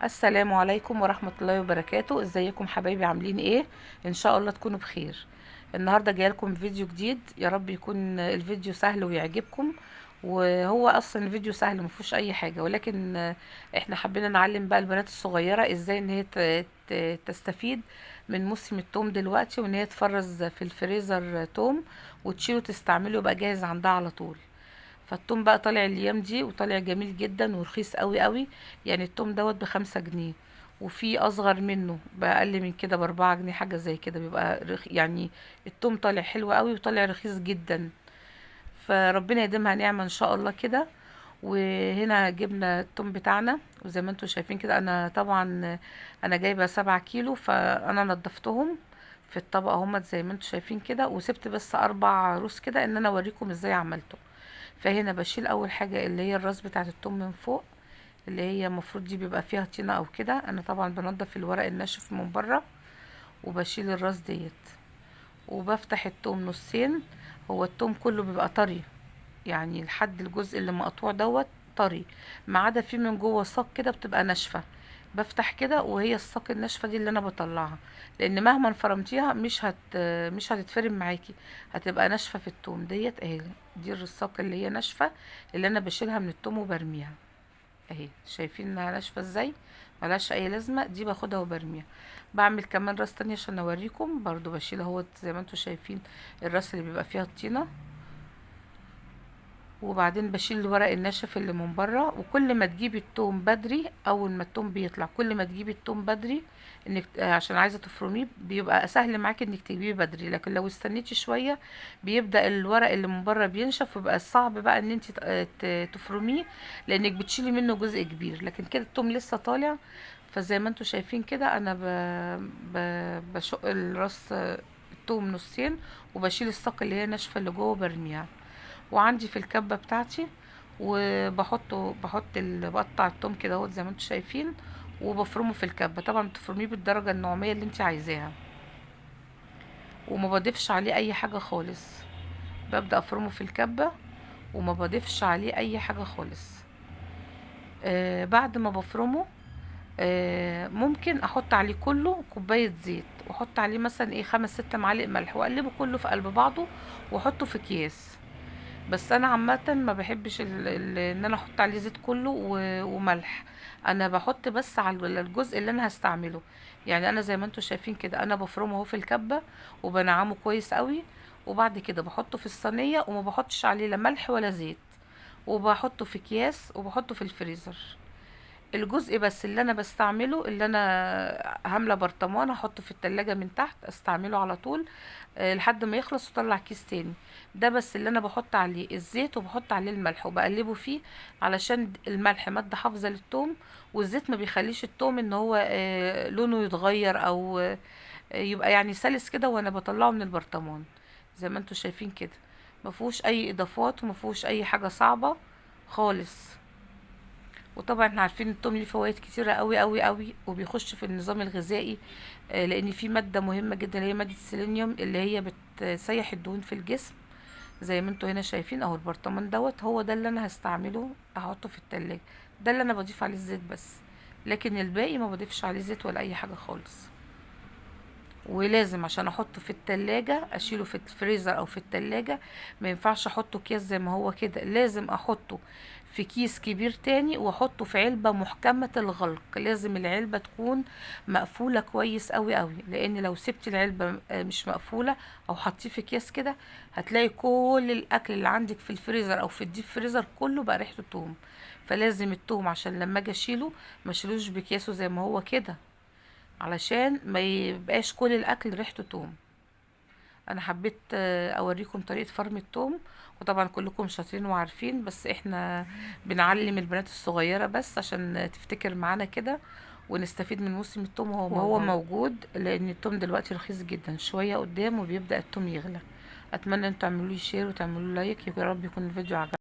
السلام عليكم ورحمة الله وبركاته. ازيكم حبايبي؟ عاملين ايه؟ ان شاء الله تكونوا بخير. النهاردة جاي لكم فيديو جديد، يا رب يكون الفيديو سهل ويعجبكم. وهو اصلا الفيديو سهل مفيهوش اي حاجة، ولكن احنا حبينا نعلم بقى البنات الصغيرة ازاي ان هي تستفيد من موسم التوم دلوقتي، وان هي تفرز في الفريزر توم وتشيله تستعمله يبقى جاهز عندها على طول. فالتوم بقى طالع الايام دي وطالع جميل جدا ورخيص قوي قوي. يعني التوم دوت ب5 جنيه، وفي اصغر منه باقل من كده ب4 جنيه، حاجه زي كده بيبقى يعني التوم طالع حلو قوي وطالع رخيص جدا. فربنا يديمها نعمه ان شاء الله كده. وهنا جبنا التوم بتاعنا، وزي ما انتم شايفين كده انا طبعا انا جايبه 7 كيلو، فانا نضفتهم في الطبق اهمت زي ما انتم شايفين كده، وسبت بس 4 روس كده ان انا اوريكم ازاي عملته. فهنا بشيل اول حاجة اللي هي الراس بتاعة التوم من فوق، اللي هي المفروض دي بيبقى فيها طينة او كده. انا طبعا بنضف الورق الناشف من بره، وبشيل الراس ديت، وبفتح التوم نصين. هو التوم كله بيبقى طري، يعني لحد الجزء اللي مقطوع دوت طري، ما عدا فيه من جوه ساق كده بتبقى ناشفة. بفتح كده وهي الساق الناشفة دي اللي انا بطلعها، لان مهما فرمتيها مش هتتفرم معاكي، هتبقى ناشفة في التوم ديت اهي. دي الرصاق اللي هي ناشفة، اللي انا بشيلها من التوم وبرميها اهي. شايفين انها ناشفة ازاي؟ ملهاش اي لازمة، دي باخدها وبرميها. بعمل كمان راس تانية عشان اوريكم، برضو بشيلها اهو زي ما انتوا شايفين الراس اللي بيبقى فيها الطينة. وبعدين بشيل الورق الناشف اللي من بره. وكل ما تجيبي التوم بدري، اول ما التوم بيطلع كل ما تجيبي التوم بدري، انك عشان عايزه تفرميه بيبقى سهل معاكي انك تجيبيه بدري. لكن لو استنيتي شويه بيبدا الورق اللي من بره بينشف، ويبقى صعب بقى ان انت تفرميه، لانك بتشيلي منه جزء كبير. لكن كده التوم لسه طالع، فزي ما انتوا شايفين كده انا بشق الراس التوم نصين، وبشيل الساق اللي هي ناشفه اللي جوه برميها. وعندي في الكبة بتاعتي، بقطع التوم كده اهوت زي ما انتم شايفين، وبفرمه في الكبة. طبعا بتفرميه بالدرجة النعومية اللي انت عايزاها، وما بضيفش عليه اي حاجة خالص. ببدأ افرمه في الكبة وما بضيفش عليه اي حاجة خالص. بعد ما بفرمه ممكن احط عليه كله كوباية زيت، واحط عليه مثلا ايه 5 6 معالق ملح، واقلبه كله في قلب بعضه، واحطه في اكياس. بس انا عامه ما بحبش ان انا احط عليه زيت كله وملح. انا بحط بس على الجزء اللي انا هستعمله. يعني انا زي ما انتم شايفين كده انا بفرمه اهو في الكبه، وبنعمه كويس قوي. وبعد كده بحطه في الصينيه، وما بحطش عليه لا ملح ولا زيت، وبحطه في اكياس وبحطه في الفريزر. الجزء بس اللي انا بستعمله، اللي انا هامله برطمان احطه في التلاجة من تحت استعمله على طول لحد ما يخلص واطلع كيس تاني. ده بس اللي انا بحط عليه الزيت وبحط عليه الملح وبقلبه فيه، علشان الملح مادة حافظة للثوم، والزيت ما بيخليش الثوم ان هو لونه يتغير، او يبقى يعني سلس كده وانا بطلعه من البرطمان. زي ما انتوا شايفين كده ما فيهوش اي اضافات وما فيهوش اي حاجة صعبة خالص. وطبعا احنا عارفين التوم ليه فوائد كتيرة قوي قوي قوي، وبيخش في النظام الغذائي لان في مادة مهمة جدا اللي هي مادة السيلينيوم، اللي هي بتسيح الدهون في الجسم. زي ما انتوا هنا شايفين اهو البرطمان دوت، هو ده اللي انا هستعمله احطه في التلاجة. ده اللي انا بضيف عليه الزيت بس، لكن الباقي ما بضيفش عليه زيت ولا اي حاجة خالص. ولازم عشان احطه في التلاجة اشيله في الفريزر او في التلاجة، ما ينفعش احطه اكياس زي ما هو كده، لازم احطه في كيس كبير تاني، واحطه في علبة محكمة الغلق. لازم العلبة تكون مقفولة كويس قوي قوي، لان لو سبت العلبة مش مقفولة او حطيه في اكياس كده، هتلاقي كل الاكل اللي عندك في الفريزر او في الديب فريزر كله بقى ريحته توم. فلازم التوم عشان لما اجي اشيله ما اشيلوش بكياسه زي ما هو كده، علشان ما يبقاش كل الاكل ريحته توم. انا حبيت اوريكم طريقة فرم التوم. وطبعا كلكم شاطرين وعارفين، بس احنا بنعلم البنات الصغيرة بس عشان تفتكر معانا كده، ونستفيد من موسم التوم وهو ما هو موجود، لان التوم دلوقتي رخيص جدا. شوية قدام وبيبدأ التوم يغلى. اتمنى ان تعملوا لي شير وتعملوا لايك، يا رب يكون الفيديو عجبكم.